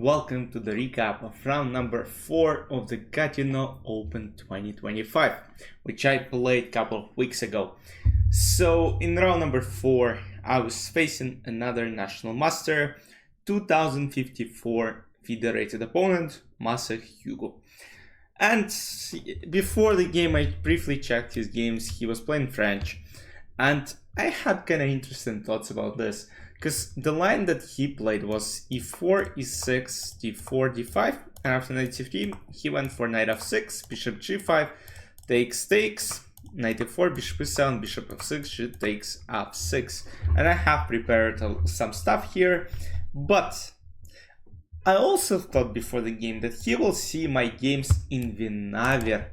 Welcome to the recap of round number 4 of the Gatineau Open 2025, which I played a couple of weeks ago. So in round number 4, I was facing another national master, 2054 federated opponent, Master Hugo. And before the game, I briefly checked his games. He was playing French, and I had kind of interesting thoughts about this. Because the line that he played was e4, e6, d4, d5, and after knight c3, he went for knight f6, bishop g5, takes, knight e4, bishop e7, bishop f6, she takes f6. And I have prepared some stuff here, but I also thought before the game that he will see my games in Vinaver,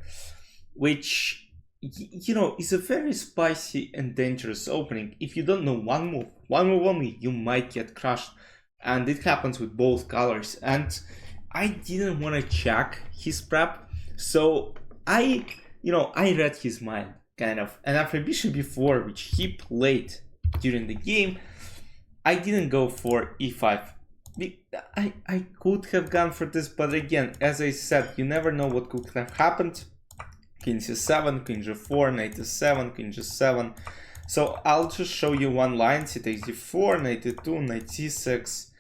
which, you know, is a very spicy and dangerous opening. If you don't know one move only, you might get crushed, and it happens with both colors. And I didn't want to check his prep, so I read his mind kind of. And after bishop b4, which he played during the game, I didn't go for e5. I could have gone for this, but again, as I said, you never know what could have happened. King c7, king g4, knight e7, king g7. So I'll just show you one line. C takes d4, knight e2, knight c6,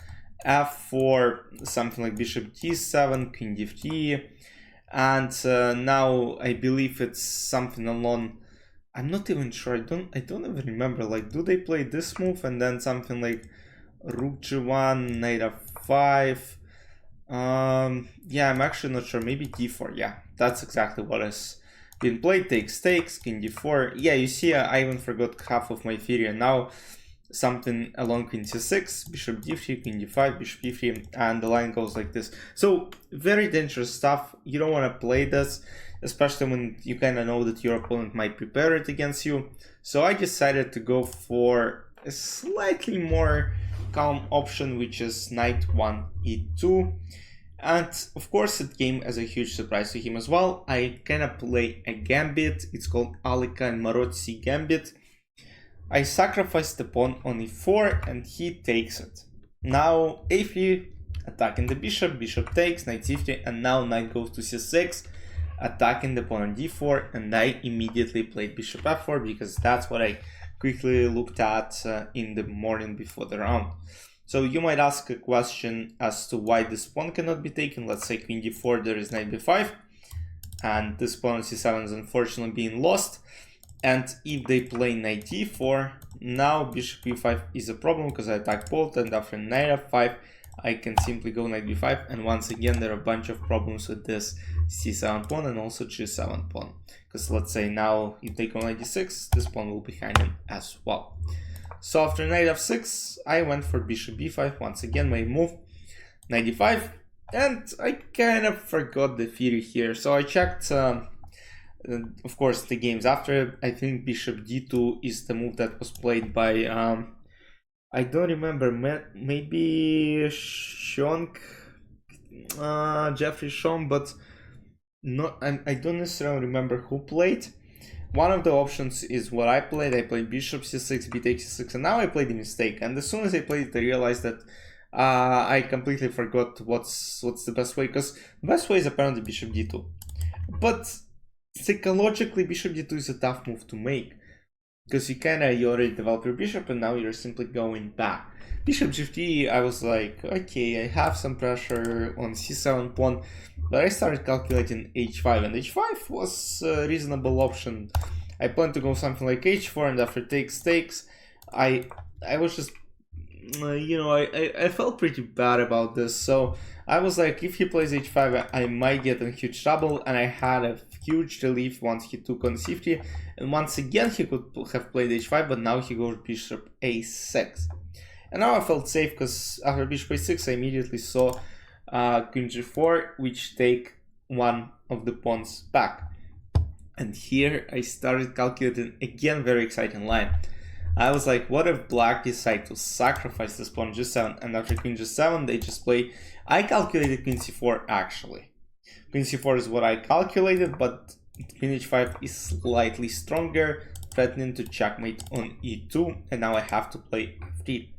f4, something like bishop d7, king d3, and now I believe it's something along. I'm not even sure. I don't even remember. Like, do they play this move and then something like rook g1, knight f5? Yeah, I'm actually not sure. Maybe d4. Yeah, that's exactly what is being played. Takes, king d4. Yeah, you see, I even forgot half of my theory. And now something along queen c6, bishop d3, king d5, bishop e3, and the line goes like this. So very dangerous stuff. You don't want to play this, especially when you kind of know that your opponent might prepare it against you. So I decided to go for a slightly more calm option, which is knight 1 e2. And of course it came as a huge surprise to him as well. I kind of play a gambit. It's called Alika and Marozzi gambit. I sacrifice the pawn on e4 and he takes it. Now a3, attacking the bishop, bishop takes, knight c3, and now knight goes to c6, attacking the pawn on d4, and I immediately played bishop f4 because that's what I quickly looked at in the morning before the round. So you might ask a question as to why this pawn cannot be taken. Let's say queen d4, there is knight b5, and this pawn on c7 is unfortunately being lost. And if they play knight d4, now bishop e5 is a problem because I attack both, and after knight f5, I can simply go knight b5, and once again there are a bunch of problems with this c7 pawn and also g7 pawn. Because let's say now you take on knight d6, this pawn will be hanging as well. So after knight f6, I went for bishop b5, once again my move, knight d5, and I kind of forgot the theory here. So I checked, of course, the games after. I think bishop d2 is the move that was played by, I don't remember, maybe Jeffrey Sean, but not, I don't necessarily remember who played. One of the options is what I played. I played bishop c6, b takes c6, and now I played the mistake. And as soon as I played it, I realized that I completely forgot what's the best way, because the best way is apparently bishop d2. But psychologically, bishop d2 is a tough move to make, because you already developed your bishop and now you're simply going back. Bishop g3, I was like, okay, I have some pressure on c7 pawn, but I started calculating h5, and h5 was a reasonable option. I planned to go something like h4, and after takes, I was just, I felt pretty bad about this. So I was like, if he plays h5, I might get in huge trouble, and I had a huge relief once he took on c3, and once again he could have played h5, but now he goes bishop a6. And now I felt safe, because after bishop a6 I immediately saw queen g4, which take one of the pawns back. And here I started calculating, again, very exciting line. I was like, what if black decide to sacrifice this pawn g7, and after queen g7 they just play. I calculated queen c4 actually. Queen c4 is what I calculated, but queen h5 is slightly stronger, threatening to checkmate on e2, and now I have to play f3.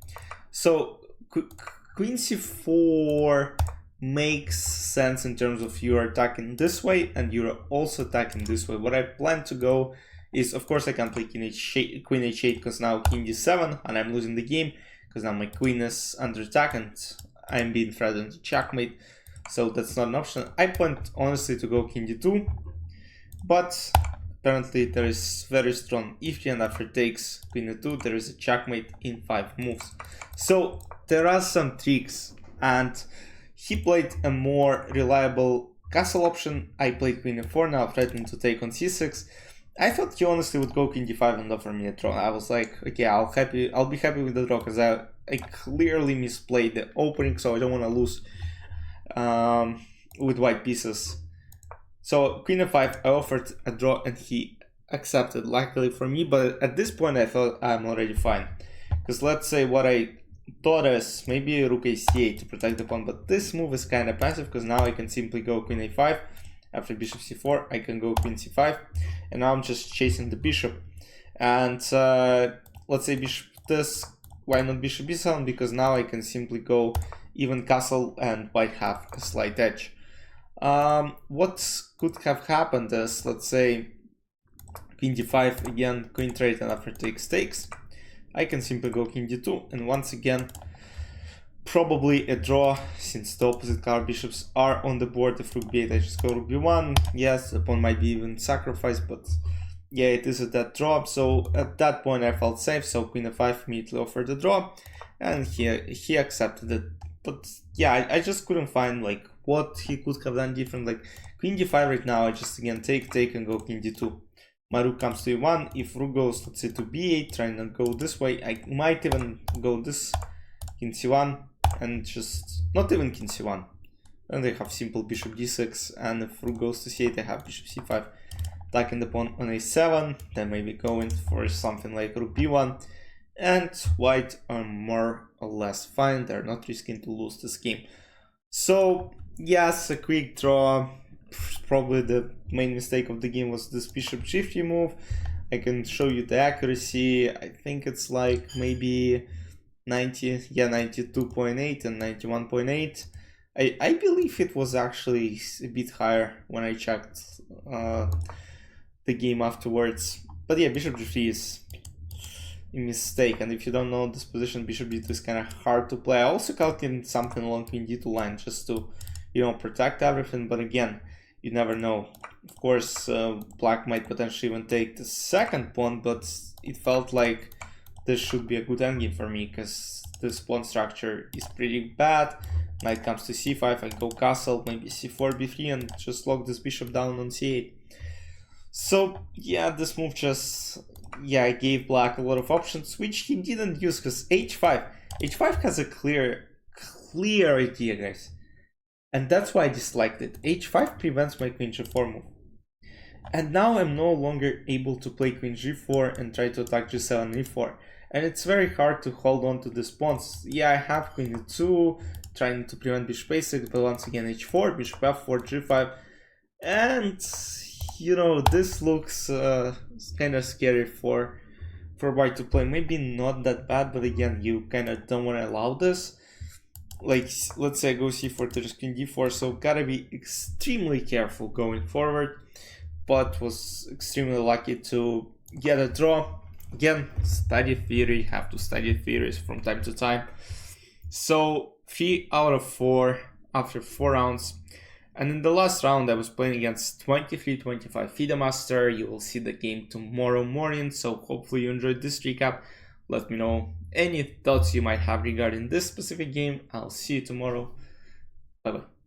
So queen c4 makes sense in terms of you're attacking this way and you're also attacking this way. What I plan to go is, of course, I can't play queen h8 because now king d7 and I'm losing the game because now my queen is under attack and I'm being threatened to checkmate. So that's not an option. I planned honestly to go king d2, but apparently there is very strong if and after takes queen d2 there is a checkmate in 5 moves. So there are some tricks, and he played a more reliable castle option. I played queen e4, now threatening to take on c6. I thought he honestly would go king d5 and offer me a draw. I was like, okay, I'll be happy with the draw because I clearly misplayed the opening, so I don't want to lose with white pieces. So queen f5, I offered a draw and he accepted, luckily for me, but at this point I thought I'm already fine. Because let's say what I thought is maybe rook a8 to protect the pawn, but this move is kind of passive because now I can simply go queen a5. After bishop c4, I can go queen c5, and now I'm just chasing the bishop. And let's say bishop this, why not bishop b7? Because now I can simply go even castle and white have a slight edge. What could have happened is, let's say, queen d5, again, queen trade and after takes. I can simply go king d2, and once again, probably a draw, since the opposite color bishops are on the board. If rook b8, I just go rook b1. Yes, the pawn might be even sacrificed, but yeah, it is a dead draw. So at that point I felt safe, so queen f5 immediately offered the draw, and he accepted it. But yeah, I just couldn't find like what he could have done different. Like queen d5 right now, I just again take and go king d2. My rook comes to e1. If rook goes, let's say, to b8, trying to go this way, I might even go this, king c1, and just not even king c1. And I have simple bishop d6, and if rook goes to c8, I have bishop c5, attacking the pawn on a7, then maybe going for something like rook b1, and white are more or less fine. They're not risking to lose this game. So yes, a quick draw. Probably the main mistake of the game was this bishop g3 move. I can show you the accuracy. I think it's like maybe 92.8 and 91.8. I believe it was actually a bit higher when I checked the game afterwards. But yeah, bishop g3 is a mistake, and if you don't know this position, bishop d2 is kind of hard to play. I also calculated something along queen d2 line just to, you know, protect everything, but again, you never know. Of course, black might potentially even take the second pawn, but it felt like this should be a good endgame for me because this pawn structure is pretty bad. Knight comes to c5, I go castle, maybe c4, b3, and just lock this bishop down on c8. So yeah, this move just, yeah, gave black a lot of options, which he didn't use because h5 has a clear idea, guys. And that's why I disliked it. h5 prevents my queen g4 move. And now I'm no longer able to play queen g4 and try to attack g7 and e4. And it's very hard to hold on to these pawns. Yeah, I have queen e2, trying to prevent bishop a6, but once again h4, bishop f4, g5. And, you know, this looks kind of scary for white to play. Maybe not that bad, but again, you kind of don't want to allow this. Like, let's say I go c4, there's queen d4, so gotta be extremely careful going forward, but was extremely lucky to get a draw. Again, study theory, have to study theories from time to time. So 3 out of 4 after 4 rounds, and in the last round I was playing against 23-25 FIDE Master. You will see the game tomorrow morning, so hopefully you enjoyed this recap. Let me know any thoughts you might have regarding this specific game. I'll see you tomorrow. Bye bye.